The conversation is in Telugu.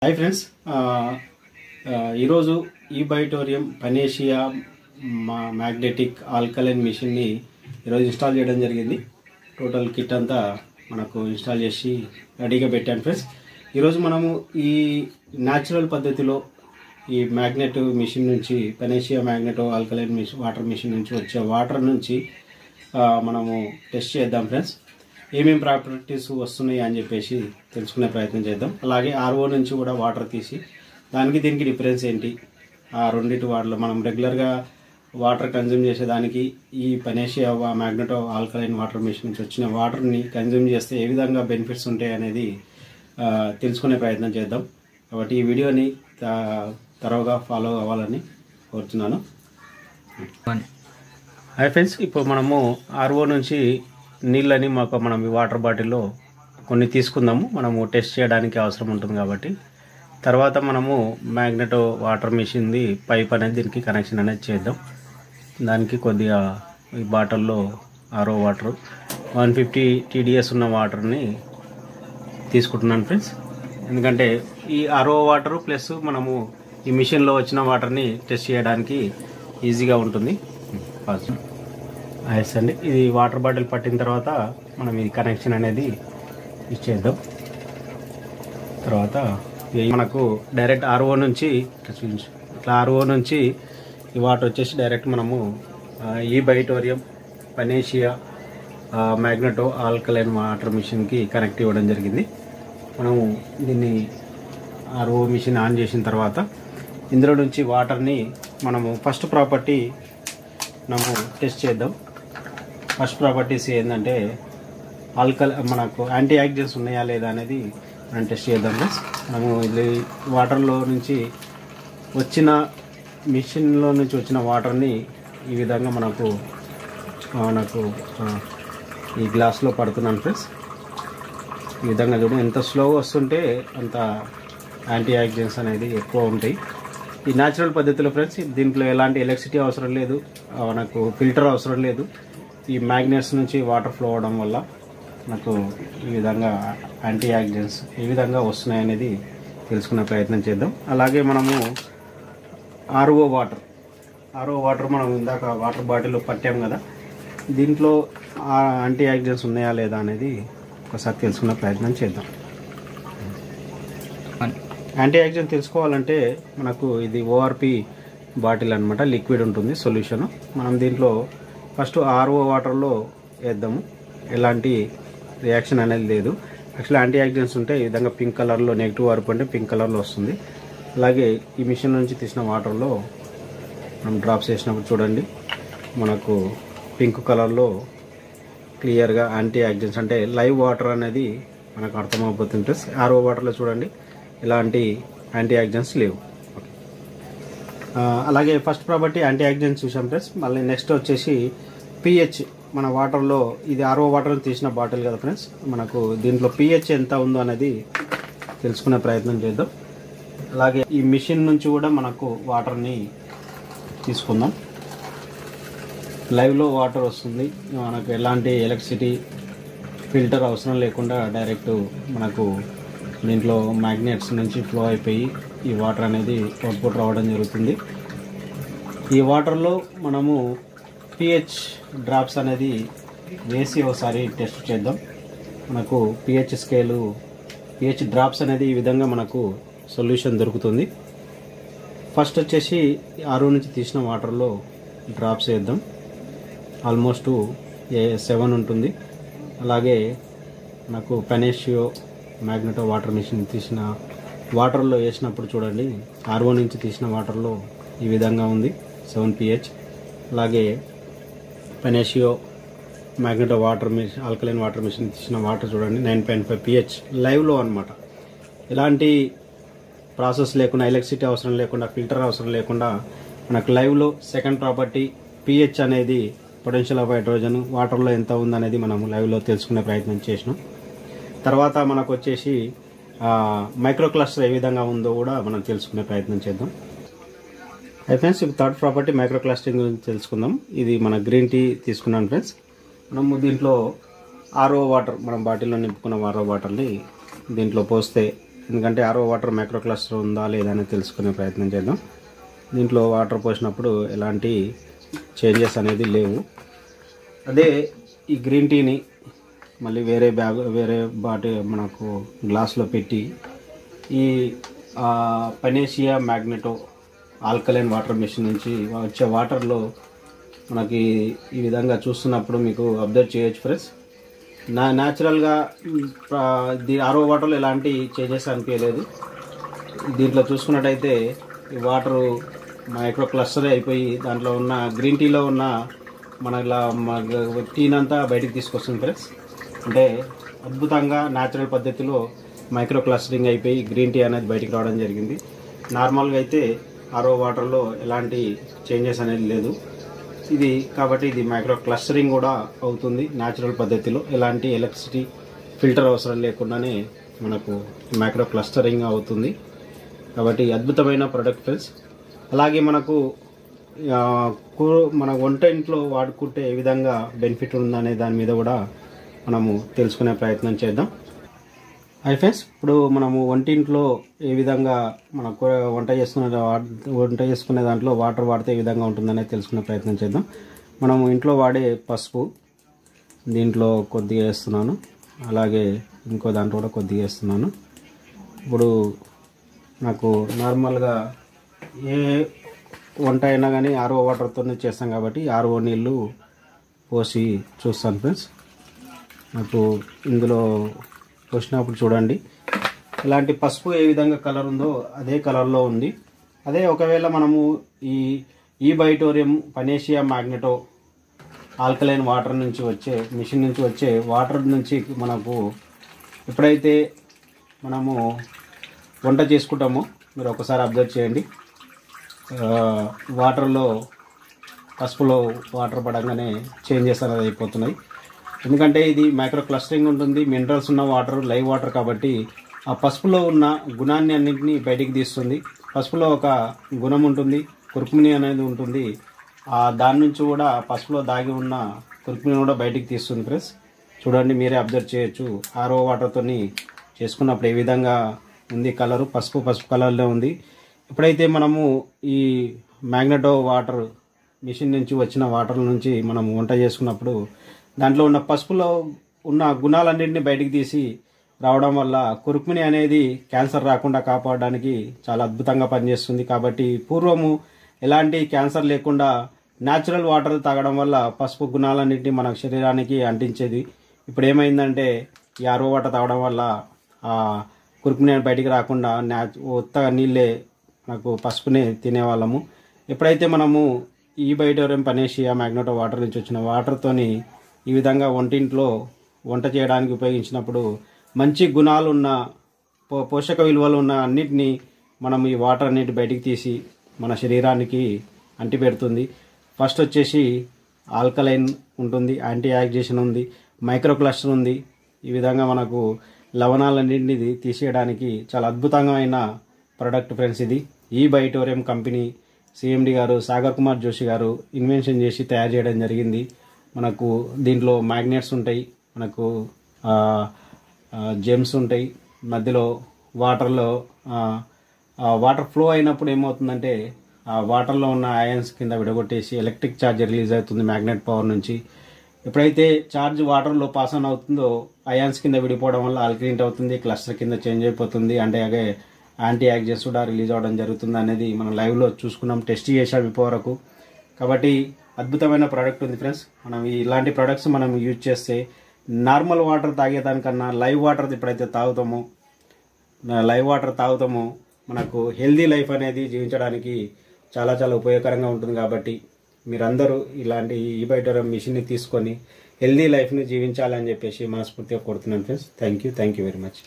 హాయ్ ఫ్రెండ్స్, ఈరోజు ఈ బయోటోరియం పనేషియా మ్యాగ్నెటిక్ ఆల్కలైన్ మిషన్ని ఈరోజు ఇన్స్టాల్ చేయడం జరిగింది. టోటల్ కిట్ అంతా మనకు ఇన్స్టాల్ చేసి రెడీగా పెట్టాను ఫ్రెండ్స్. ఈరోజు మనము ఈ న్యాచురల్ పద్ధతిలో ఈ మ్యాగ్నెట్ మిషన్ నుంచి Panacea magneto alkaline machine water machine నుంచి వచ్చే వాటర్ నుంచి మనము టెస్ట్ చేద్దాం ఫ్రెండ్స్. ఏమేమి ప్రాపర్టీస్ వస్తున్నాయి అని చెప్పేసి తెలుసుకునే ప్రయత్నం చేద్దాం. అలాగే ఆర్ఓ నుంచి కూడా వాటర్ తీసి దానికి దీనికి డిఫరెన్స్ ఏంటి, ఆ రెండింటి వాటర్లో మనం రెగ్యులర్గా వాటర్ కన్జ్యూమ్ చేసేదానికి ఈ పనేషియా మ్యాగ్నెటో ఆల్కలైన్ వాటర్ మిషన్ నుంచి వచ్చిన వాటర్ని కన్జ్యూమ్ చేస్తే ఏ విధంగా బెనిఫిట్స్ ఉంటాయి అనేది తెలుసుకునే ప్రయత్నం చేద్దాం. కాబట్టి ఈ వీడియోని తరోగా ఫాలో అవ్వాలని కోరుతున్నాను. హాయ్ ఫ్రెండ్స్, ఇప్పుడు మనము ఆర్ఓ నుంచి నీళ్ళని మనం ఈ వాటర్ బాటిల్లో కొన్ని తీసుకుందాము. మనము టెస్ట్ చేయడానికి అవసరం ఉంటుంది కాబట్టి తర్వాత మనము మ్యాగ్నెటో వాటర్ మిషన్ది పైప్ అనేది దీనికి కనెక్షన్ అనేది చేద్దాం. దానికి కొద్దిగా ఈ బాటిల్లో ఆర్ఓ వాటర్ 150 TDS ఉన్న వాటర్ని తీసుకుంటున్నాను ఫ్రెండ్స్. ఎందుకంటే ఈ ఆర్ఓ వాటర్ ప్లస్ మనము ఈ మిషన్లో వచ్చిన వాటర్ని టెస్ట్ చేయడానికి ఈజీగా ఉంటుంది. ఐస్ అండి, ఇది వాటర్ బాటిల్ పట్టిన తర్వాత మనం ఈ కనెక్షన్ అనేది ఇచ్చేద్దాం. తర్వాత మనకు డైరెక్ట్ ఆర్ఓ నుంచి ఇట్లా ఆర్ఓ నుంచి ఈ వాటర్ వచ్చేసి డైరెక్ట్ మనము ఈ బయోటోరియం పనేషియా మ్యాగ్నెటో ఆల్కలైన్ వాటర్ మిషన్కి కనెక్ట్ ఇవ్వడం జరిగింది. మనము దీన్ని ఆర్ఓ మిషన్ ఆన్ చేసిన తర్వాత ఇందులో నుంచి వాటర్ని మనము ఫస్ట్ ప్రాపర్టీ మనము టెస్ట్ చేద్దాం. ఫస్ట్ ప్రాపర్టీస్ ఏంటంటే మనకు యాంటీ ఆక్సిడెంట్స్ ఉన్నాయా లేదా అనేది మనం టెస్ట్ చేద్దాం ఫ్రెండ్స్. మనము ఇది వాటర్లో నుంచి వచ్చిన మిషన్లో నుంచి వచ్చిన వాటర్ని ఈ విధంగా మనకు ఈ గ్లాస్లో పడుతున్నాను ఫ్రెండ్స్. ఈ విధంగా చూడండి, ఎంత స్లోగా వస్తుంటే అంత యాంటీ ఆక్సిడెంట్స్ అనేది ఎక్కువ ఉంటాయి. ఈ న్యాచురల్ పద్ధతిలో ఫ్రెండ్స్, దీంట్లో ఎలాంటి ఎలక్ట్రిసిటీ అవసరం లేదు, మనకు ఫిల్టర్ అవసరం లేదు. ఈ మ్యాగ్నెట్స్ నుంచి వాటర్ ఫ్లో అవడం వల్ల నాకు ఈ విధంగా యాంటీ ఆక్సిడెంట్స్ ఏ విధంగా వస్తున్నాయి అనేది తెలుసుకునే ప్రయత్నం చేద్దాం. అలాగే మనము ఆర్ఓ వాటర్ మనం ఇందాక వాటర్ బాటిల్లో పట్టాం కదా, దీంట్లో యాంటీ ఆక్సిడెంట్స్ ఉన్నాయా లేదా అనేది ఒకసారి తెలుసుకునే ప్రయత్నం చేద్దాం. యాంటీ ఆక్సిడెంట్ తెలుసుకోవాలంటే మనకు ఇది ORP బాటిల్ అనమాట, లిక్విడ్ ఉంటుంది సొల్యూషన్. మనం దీంట్లో ఫస్ట్ ఆర్ఓ వాటర్లో వేద్దాము. ఎలాంటి రియాక్షన్ అనేది లేదు. యాక్చువల్లీ యాంటీ ఆక్సిడెంట్స్ ఉంటే ఈ విధంగా పింక్ కలర్లో, నెగిటివ్ ఆర్పు అంటే పింక్ కలర్లో వస్తుంది. అలాగే ఈ మిషన్ నుంచి తీసిన వాటర్లో మనం డ్రాప్స్ వేసినప్పుడు చూడండి, మనకు పింక్ కలర్లో క్లియర్గా యాంటీ ఆక్సిడెంట్స్ అంటే లైవ్ వాటర్ అనేది మనకు అర్థమైపోతుంది. ఆర్ఓ వాటర్లో చూడండి, ఎలాంటి యాంటీ ఆక్సిడెంట్స్ లేవు. అలాగే ఫస్ట్ ప్రాపర్టీ యాంటీ ఆక్సిడెంట్స్ చూసాం ఫ్రెండ్స్. మళ్ళీ నెక్స్ట్ వచ్చేసి pH. మన వాటర్లో ఇది ఆర్ఓ వాటర్ తీసిన బాటిల్ కదా ఫ్రెండ్స్, మనకు దీంట్లో pH ఎంత ఉందో అనేది తెలుసుకునే ప్రయత్నం చేద్దాం. అలాగే ఈ మిషన్ నుంచి కూడా మనకు వాటర్ని తీసుకుందాం. లైవ్లో వాటర్ వస్తుంది, మనకు ఎలాంటి ఎలక్ట్రిసిటీ ఫిల్టర్ అవసరం లేకుండా డైరెక్ట్ మనకు దీంట్లో మ్యాగ్నెట్స్ నుంచి ఫ్లో అయిపోయి ఈ వాటర్ అనేది అవుట్పుట్ రావడం జరుగుతుంది. ఈ వాటర్లో మనము pH డ్రాప్స్ అనేది వేసి ఒకసారి టెస్ట్ చేద్దాం. మనకు pH స్కేలు, pH డ్రాప్స్ అనేది ఈ విధంగా మనకు సొల్యూషన్ దొరుకుతుంది. ఫస్ట్ వచ్చేసి ఆర్ఓ నుంచి తీసిన వాటర్లో డ్రాప్స్ వేద్దాం. ఆల్మోస్ట్ 7 ఉంటుంది. అలాగే మనకు పనేషియా మ్యాగ్నెటో వాటర్ మిషన్ తీసిన వాటర్లో వేసినప్పుడు చూడండి, ఆర్ఓ నుంచి తీసిన వాటర్లో ఈ విధంగా ఉంది 7 pH. అలాగే Panacea magneto water machine alkaline water machine తీసిన వాటర్ చూడండి 9.5 pH లైవ్లో అనమాట. ఎలాంటి ప్రాసెస్ లేకుండా, ఎలక్ట్రిసిటీ అవసరం లేకుండా, ఫిల్టర్ అవసరం లేకుండా మనకు లైవ్లో సెకండ్ ప్రాపర్టీ pH అనేది పొటెన్షియల్ ఆఫ్ హైడ్రోజన్ వాటర్లో ఎంత ఉందనేది మనం లైవ్లో తెలుసుకునే ప్రయత్నం చేసినాం. తర్వాత మనకు వచ్చేసి మైక్రో క్లస్టర్ ఏ విధంగా ఉందో కూడా మనం తెలుసుకునే ప్రయత్నం చేద్దాం. ఫ్రెండ్స్, ఇప్పుడు థర్డ్ ప్రాపర్టీ మైక్రో క్లస్టరింగ్ గురించి తెలుసుకుందాం. ఇది మన గ్రీన్ టీ తీసుకున్నాను ఫ్రెండ్స్. మనము దీంట్లో ఆర్ఓ వాటర్, మనం బాటిల్లో నింపుకున్న ఆర్ఓ వాటర్ని దీంట్లో పోస్తే ఎందుకంటే ఆర్ఓ వాటర్ మైక్రో క్లస్టర్ ఉందా లేదా అని తెలుసుకునే ప్రయత్నం చేద్దాం. దీంట్లో వాటర్ పోసినప్పుడు ఎలాంటి చేంజెస్ అనేది లేవు. అదే ఈ గ్రీన్ టీని మళ్ళీ వేరే బాటి మనకు గ్లాస్లో పెట్టి ఈ పనేషియా మ్యాగ్నెటో ఆల్కలైన్ వాటర్ మెషిన్ నుంచి వచ్చే వాటర్లో మనకి ఈ విధంగా చూస్తున్నప్పుడు మీకు అబ్జర్వ్ చేయొచ్చు ఫ్రెండ్స్. న్యాచురల్గా ఆర్ఓ వాటర్లో ఎలాంటి చేంజెస్ అనిపించలేదు. దీంట్లో చూసుకున్నట్టయితే ఈ వాటరు మైక్రో క్లస్టర్ అయిపోయి దాంట్లో ఉన్న గ్రీన్ టీలో ఉన్న మన ఇలా టీనంతా బయటికి తీసుకొస్తుంది ఫ్రెండ్స్. అంటే అద్భుతంగా న్యాచురల్ పద్ధతిలో మైక్రో క్లస్టరింగ్ అయిపోయి గ్రీన్ టీ అనేది బయటికి రావడం జరిగింది. నార్మల్గా అయితే ఆర్ఓ వాటర్లో ఎలాంటి చేంజెస్ అనేది లేదు ఇది. కాబట్టి ఇది మైక్రో క్లస్టరింగ్ కూడా అవుతుంది న్యాచురల్ పద్ధతిలో. ఎలాంటి ఎలక్ట్రిసిటీ ఫిల్టర్ అవసరం లేకుండానే మనకు మైక్రో క్లస్టరింగ్ అవుతుంది. కాబట్టి అద్భుతమైన ప్రోడక్ట్ ఫ్రెండ్స్. అలాగే మనకు మన వంట ఇంట్లో వాడుకుంటే ఏ విధంగా బెనిఫిట్ ఉందనే దాని మీద కూడా మనము తెలుసుకునే ప్రయత్నం చేద్దాం. హై ఫ్రెండ్స్, ఇప్పుడు మనము వంటింట్లో ఏ విధంగా మన వంట చేసుకునే దాంట్లో వాటర్ వాడితే ఏ విధంగా ఉంటుందనేది తెలుసుకునే ప్రయత్నం చేద్దాం. మనము ఇంట్లో వాడే పసుపు దీంట్లో కొద్దిగా వేస్తున్నాను, అలాగే ఇంకో దాంట్లో కూడా కొద్దిగా వేస్తున్నాను. ఇప్పుడు నాకు నార్మల్గా ఏ వంట అయినా కానీ ఆర్ఓ వాటర్తోనే చేస్తాం కాబట్టి ఆర్ఓ నీళ్ళు పోసి చూస్తాను ఫ్రెండ్స్. నాకు ఇందులో పోసినప్పుడు చూడండి ఇలాంటి పసుపు ఏ విధంగా కలర్ ఉందో అదే కలర్లో ఉంది. అదే ఒకవేళ మనము ఈ బైటోరియం పనేషియా మ్యాగ్నెటో ఆల్కలైన్ వాటర్ నుంచి వచ్చే మిషన్ నుంచి వచ్చే వాటర్ నుంచి మనకు ఎప్పుడైతే మనము వంట చేసుకుంటామో మీరు ఒకసారి అబ్జర్వ్ చేయండి, వాటర్లో పసుపులో వాటర్ పడంగానే చేంజెస్ అనేది అయిపోతున్నాయి. ఎందుకంటే ఇది మైక్రో క్లస్టరింగ్ ఉంటుంది, మినరల్స్ ఉన్న వాటర్, లైవ్ వాటర్ కాబట్టి ఆ పసుపులో ఉన్న గుణాన్ని అన్నింటినీ బయటికి తీస్తుంది. పసుపులో ఒక గుణం ఉంటుంది, కుర్కుమిని అనేది ఉంటుంది. దాని నుంచి కూడా పసుపులో దాగి ఉన్న కుర్కుమిని కూడా బయటికి తీస్తుంది ఫ్రెండ్స్. చూడండి, మీరే అబ్జర్వ్ చేయొచ్చు. ఆర్ఓ వాటర్తో చేసుకున్నప్పుడు ఏ విధంగా ఉంది కలరు, పసుపు కలర్లో ఉంది. ఎప్పుడైతే మనము ఈ మ్యాగ్నెటో వాటర్ మిషన్ నుంచి వచ్చిన వాటర్ నుంచి మనం వంట చేసుకున్నప్పుడు దాంట్లో ఉన్న పసుపులో ఉన్న గుణాలన్నింటినీ బయటికి తీసి రావడం వల్ల కుర్కుమిని అనేది క్యాన్సర్ రాకుండా కాపాడడానికి చాలా అద్భుతంగా పనిచేస్తుంది. కాబట్టి పూర్వము ఎలాంటి క్యాన్సర్ లేకుండా న్యాచురల్ వాటర్ తాగడం వల్ల పసుపు గుణాలన్నింటినీ మన శరీరానికి అంటించేది. ఇప్పుడు ఏమైందంటే ఈ ఆర్ఓ వాటర్ తాగడం వల్ల కుర్కుమిని బయటికి రాకుండా ఉత్తగా నీళ్ళే మనకు పసుపుని తినేవాళ్ళము. ఎప్పుడైతే మనము ఈ బైటోరియం పనేషియా మ్యాగ్నెటో వాటర్ నుంచి వచ్చిన వాటర్తోని ఈ విధంగా వంటింట్లో వంట చేయడానికి ఉపయోగించినప్పుడు మంచి గుణాలు ఉన్న పోషక విలువలు ఉన్న అన్నిటినీ మనం ఈ వాటర్ అన్నిటి బయటికి తీసి మన శరీరానికి అంటిపెడుతుంది. ఫస్ట్ వచ్చేసి ఆల్కలైన్ ఉంటుంది, యాంటీ ఆక్సిడేషన్ ఉంది, మైక్రో క్లస్టర్ ఉంది. ఈ విధంగా మనకు లవణాలన్నింటినీ తీసేయడానికి చాలా అద్భుతమైన ప్రోడక్ట్ ఫ్రెండ్స్ ఇది. ఈ బైటోరియం కంపెనీ సిఎండి గారు సాగర్ కుమార్ జోషి గారు ఇన్వెన్షన్ చేసి తయారు చేయడం జరిగింది. మనకు దీంట్లో మ్యాగ్నెట్స్ ఉంటాయి, మనకు జెమ్స్ ఉంటాయి. మధ్యలో వాటర్ ఫ్లో అయినప్పుడు ఏమవుతుందంటే ఆ వాటర్లో ఉన్న అయాన్స్ కింద విడగొట్టేసి ఎలక్ట్రిక్ ఛార్జ్ రిలీజ్ అవుతుంది మ్యాగ్నెట్ పవర్ నుంచి. ఎప్పుడైతే ఛార్జ్ వాటర్లో పాస్ ఆన్ అవుతుందో అయాన్స్ కింద విడిపోవడం వల్ల ఆల్కలైన్ అవుతుంది, క్లస్టర్ కింద చేంజ్ అయిపోతుంది. అంటే అలాగే యాంటీ ఆక్సిడెంట్స్ కూడా రిలీజ్ అవ్వడం జరుగుతుంది అనేది మనం లైవ్లో చూసుకున్నాం, టెస్ట్ చేసాం ఇప్పటివరకు. కాబట్టి అద్భుతమైన ప్రోడక్ట్ ఉంది ఫ్రెండ్స్. మనం ఇలాంటి ప్రోడక్ట్స్ మనం యూజ్ చేస్తే నార్మల్ వాటర్ తాగేదానికన్నా లైవ్ వాటర్ ఎప్పుడైతే తాగుతామో మనకు హెల్దీ లైఫ్ అనేది జీవించడానికి చాలా చాలా ఉపయోగకరంగా ఉంటుంది. కాబట్టి మీరందరూ ఇలాంటి ఈ బైటోరియం మిషన్ని తీసుకొని హెల్దీ లైఫ్ని జీవించాలని చెప్పేసి మనస్ఫూర్తిగా కోరుతున్నాను friends. Thank you very much.